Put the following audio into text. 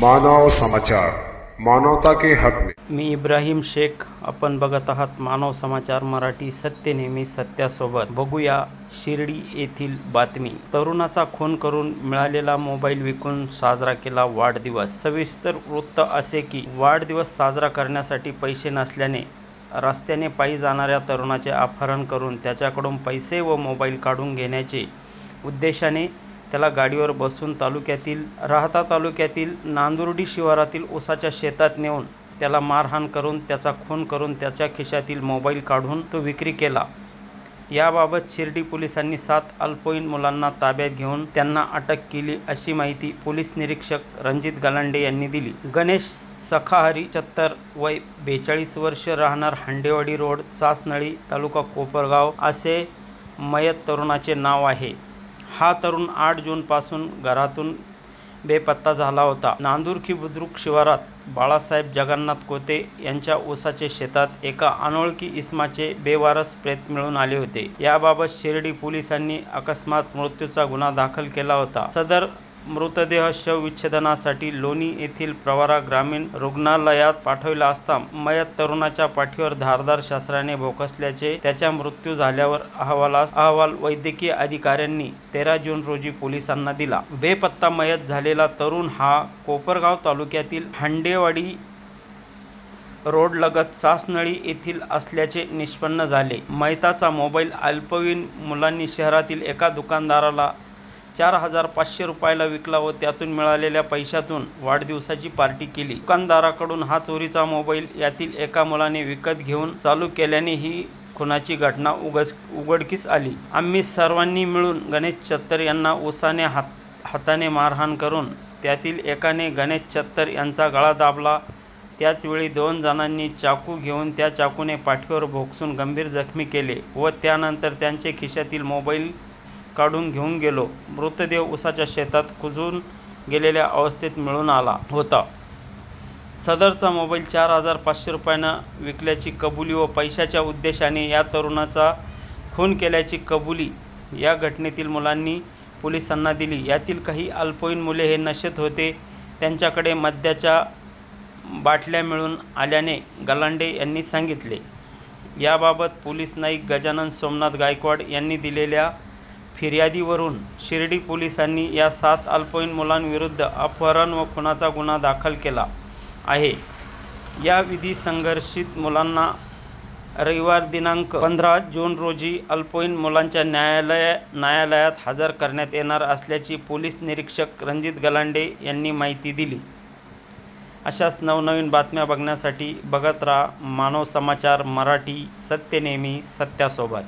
मानव समाचार, मानवता के हक में। मी इब्राहिम शेख, आपण बघत आहात मानव समाचार मराठी, सत्य नेहमी सत्यासोबत। बघूया शिर्डी येथील बातमी। तरुणाचा खून करून मिळालेला मोबाईल विकून साजरा केला वाढदिवस। सविस्तर वृत्त असे की वाढदिवस साजरा करण्यासाठी पैसे नसल्याने रस्त्याने पायी जाणाऱ्या तरुणाचे अपहरण करून त्याच्याकडून पैसे व मोबाईल काढून घेण्याचे उद्देशाने त्याला गाडीवर बसवून राहता तालुक्यातील नांदुर्डी शिवारातील ऊसाच्या शेतात नेऊन त्याला मारहाण करून त्याचा खून करून त्याच्या खिशातील मोबाईल काढून तो विक्री केला। याबाबत शिर्डी पोलिसांनी 7 अल्पवयीन मुलांना ताब्यात घेऊन त्यांना अटक केली, अशी माहिती पोलीस निरीक्षक रणजित गलांडे यांनी दिली। गणेश सखाहरी 76 वय 42 वर्ष, राहणार हांडेवाडी रोड, चासनळी, तालुका कोपरगाव असे मयत तरुणाचे नाव आहे। हा तरुण 8 जूनपासून घरातून बेपत्ता झाला होता। नांदुर्खी बुद्रुक शिवारात बाळासाहेब जगन्नाथ कोते यांच्या ऊसाचे शेतात एका अनोळखी इसमाचे बेवारस प्रेत मिळून आले होते। याबाबत शिर्डी पोलिसांनी अकस्मात मृत्यूचा गुन्हा दाखल केला होता। सदर मृतदेह शवविच्छेदनासाठी लोणी येथील प्रवरा ग्रामीण रुग्णालयात पाठविला असता मयत तरुणाच्या पाठीवर धारदार शस्त्राने भोसल्याचे त्याचा मृत्यू झाल्यावर अहवाल वैद्यकीय अधिकाऱ्यांनी 13 जून रोजी पोलिसांना दिला। बेपत्ता मयत झालेला तरुण हा कोपरगाव तालुक्यातील हांडेवाडी रोडलगत चासनळी येथील असल्याचे निष्पन्न झाले। मयताचा मोबाईल अल्पवयीन मुलांनी शहरातील एका दुकानदाराला 4500 रुपयाला विकला व त्यातून मिळालेल्या पैशातून वाढदिवसाची पार्टी केली। दुकानदाराकडून हा चोरीचा मोबाईल यातील एका मुलाने विकत घेऊन चालू केल्याने ही खुनाची घटना उघडकीस आली। आम्ही सर्वांनी मिळून गणेश चत्तर यांना उसाने हाताने मारहाण करून त्यातील एकाने गणेश चत्तर यांचा गळा दाबला। त्याचवेळी 2 जणांनी चाकू घेऊन त्या चाकूने पाठीवर भोसकून गंभीर जखमी केले व त्यानंतर त्यांचे खिशातील मोबाईल काढून घेऊन गेलो। मृतदेह ऊसाच्या शेतात कुजून गेलेल्या अवस्थेत मिळून आला होता। सदरचा मोबाईल 4500 रुपयांना विकल्याची कबुली व पैशाच्या उद्देशाने या तरुणाचा खून केल्याची कबुली या घटनेतील मुलांनी पोलिसांना दिली। यातील काही अल्पवयीन मुले हे नशेत होते। त्यांच्याकडे मद्याच्या बाटल्या मिळून आल्याने गलांडे यांनी सांगितले। याबाबत पोलीस नाईक गजानन सोमनाथ गायकवाड यांनी दिलेल्या फिर्यादीवरून शिर्डी पोलिसांनी या 7 अल्पवयीन मुलांविरुद्ध अपहरण व खुनाचा गुन्हा दाखल केला आहे। या विधी संघर्षित मुलांना रविवार दिनांक 15 जून रोजी अल्पवयीन मुलांच्या न्यायालयात हजर करण्यात येणार असल्याची पोलीस निरीक्षक रणजित गलांडे यांनी माहिती दिली। अशाच नवनवीन बातम्या बघण्यासाठी बघत राहा मानव समाचार मराठी, सत्य नेहमी सत्यासोबत।